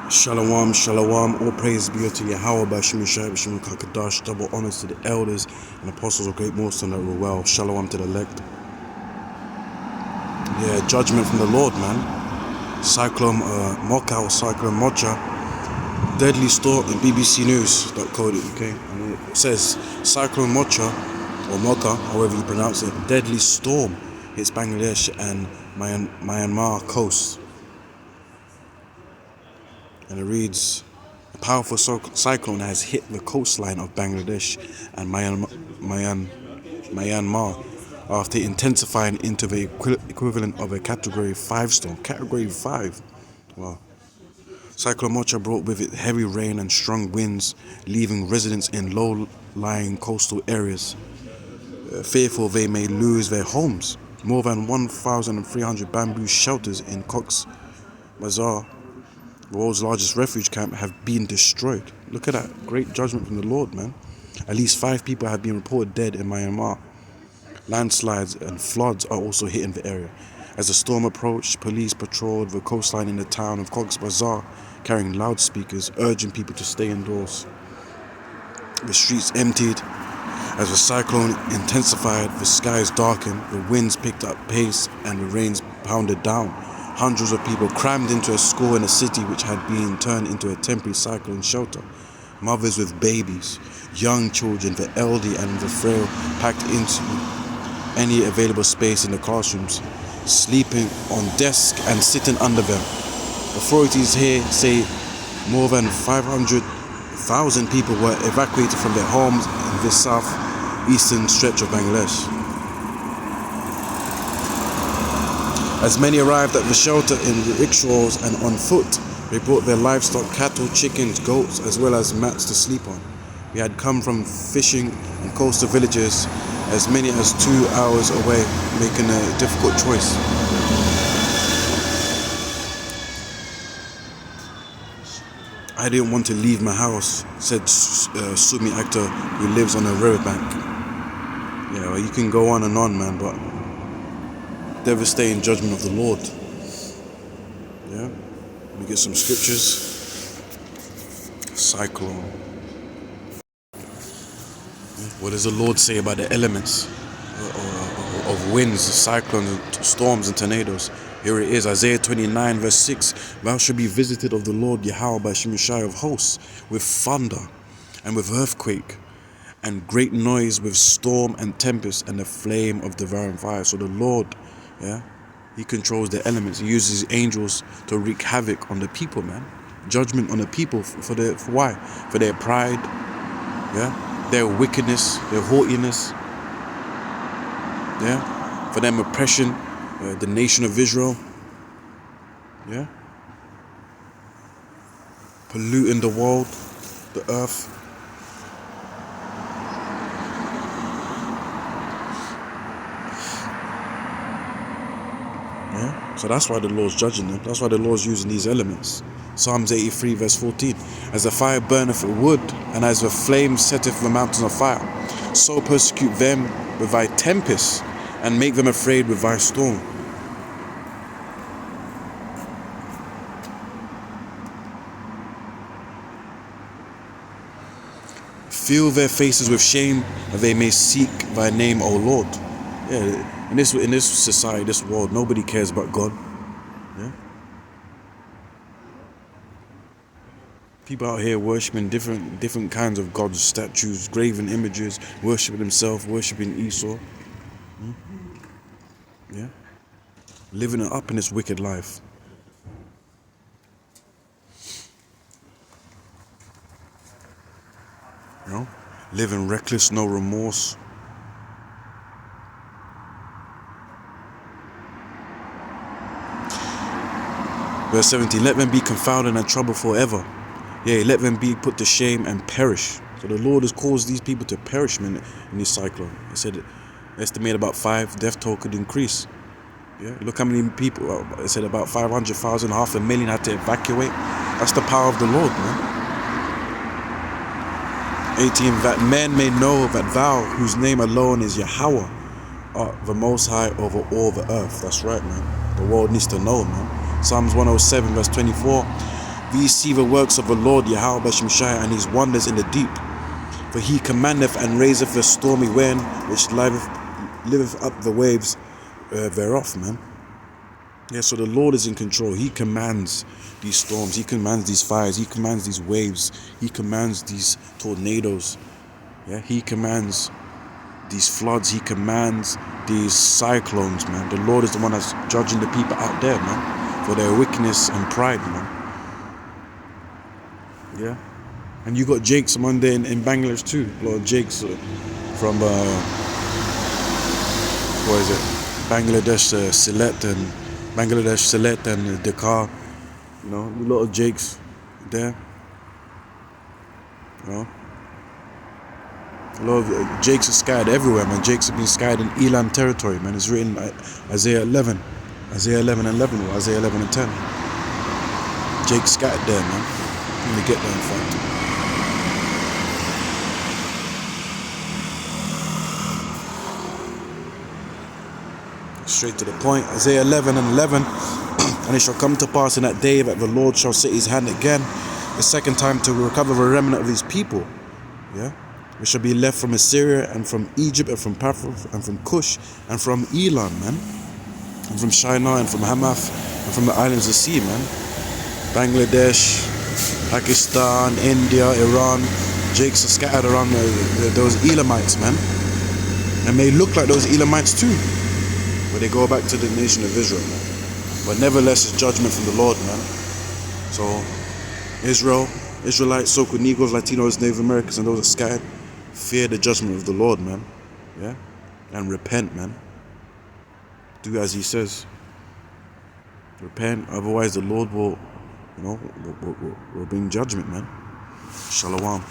Shalom, shalom, all praise be unto Yahweh by Shimon Shai, Shimon Kakadash, double honors to the elders and apostles of great Morrison that were well. Shalom to the elect. Yeah, judgment from the Lord, man. Cyclone Mocha or Cyclone Mocha, deadly storm in bbcnews.co.uk. And it says Cyclone Mocha, or Mocha, however you pronounce it, deadly storm hits Bangladesh and Myanmar coast. And it reads, a powerful cyclone has hit the coastline of Bangladesh and Myanmar after intensifying into the equivalent of a Category 5 storm. Category 5? Wow. Cyclone Mocha brought with it heavy rain and strong winds, leaving residents in low-lying coastal areas fearful they may lose their homes. More than 1,300 bamboo shelters in Cox's Bazar, the world's largest refuge camp, have been destroyed. Look at that. Great judgment from the Lord, man. At least 5 people have been reported dead in Myanmar. Landslides and floods are also hitting the area. As the storm approached, police patrolled the coastline in the town of Cox's Bazar, carrying loudspeakers, urging people to stay indoors. The streets emptied. As the cyclone intensified, the skies darkened, the winds picked up pace, and the rains pounded down. Hundreds of people crammed into a school in a city which had been turned into a temporary cyclone shelter. Mothers with babies, young children, the elderly and the frail packed into any available space in the classrooms, sleeping on desks and sitting under them. Authorities here say more than 500,000 people were evacuated from their homes in this southeastern stretch of Bangladesh. As many arrived at the shelter in rickshaws and on foot, they brought their livestock, cattle, chickens, goats, as well as mats to sleep on. We had come from fishing and coastal villages as many as 2 hours away, making a difficult choice. I didn't want to leave my house, said Sumi actor who lives on a riverbank. Yeah, well, you can go on and on, man, but devastating judgment of the Lord. Yeah, let me get some scriptures. Cyclone. What does the Lord say about the elements of winds, cyclones, storms, and tornadoes? Here it is, Isaiah 29 verse 6. Thou shalt be visited of the Lord Yahweh by Shimon Shai of hosts, with thunder and with earthquake, and great noise, with storm and tempest, and the flame of devouring fire. So the Lord, yeah, He controls the elements. He uses His angels to wreak havoc on the people, man. Judgment on the people for why? For their pride, yeah, their wickedness, their haughtiness, yeah, for them oppression, the nation of Israel, yeah, polluting the world, the earth. Yeah, so that's why the Lord's judging them. That's why the Lord's using these elements. Psalms 83 verse 14. As the fire burneth wood, and as the flame setteth the mountains of fire, so persecute them with thy tempest, and make them afraid with thy storm. Fill their faces with shame, that they may seek thy name, O Lord. Yeah, in this society, this world, nobody cares about God. Yeah. People out here worshiping different kinds of gods, statues, graven images, worshiping himself, worshiping Esau. Yeah. Living it up in this wicked life. You know? Living reckless, no remorse. Verse 17, let them be confounded and troubled forever. Yea, let them be put to shame and perish. So the Lord has caused these people to perish in this cyclone. He said, estimate about 5, death toll could increase. Yeah, look how many people, it said about 500,000, 500,000 had to evacuate. That's the power of the Lord, man. 18, that men may know that thou, whose name alone is Yahweh, art the most high over all the earth. That's right, man. The world needs to know, man. Psalms 107 verse 24. These see the works of the Lord Yahweh Shemshai, and his wonders in the deep. For he commandeth and raiseth a stormy wind, which liveth up the waves thereof, man. Yeah, so the Lord is in control. He commands these storms. He commands these fires. He commands these waves. He commands these tornadoes. Yeah, he commands these floods. He commands these cyclones, man. The Lord is the one that's judging the people out there, man, for their wickedness and pride, man. Yeah. And you got Jakes among there in Bangladesh too. A lot of Jakes from what is it? Bangladesh, Sylhet and Dakar. You know, a lot of Jakes there. You know, a lot of Jakes are scattered everywhere, man. Jakes have been scattered in Elam territory, man. It's written Isaiah 11 and 11, or Isaiah 11 and 10. Jakes scattered there, man. When they get there, in fact. Straight to the point, Isaiah 11 and 11. And it shall come to pass in that day that the Lord shall set his hand again, the second time, to recover the remnant of his people. Yeah, we shall be left from Assyria and from Egypt and from Paphos and from Cush and from Elam, man, and from Shinar and from Hamath and from the islands of the sea, man. Bangladesh, Pakistan, India, Iran. Jakes are scattered around those Elamites, man, and may look like those Elamites too, but they go back to the nation of Israel, man. But nevertheless, it's judgment from the Lord, man. So Israelites, so-called Negroes, Latinos, Native Americans, and those that scattered, fear the judgment of the Lord, man. Yeah, and repent, man. Do as he says. Repent, otherwise the Lord will, will bring judgment, man. Shalom.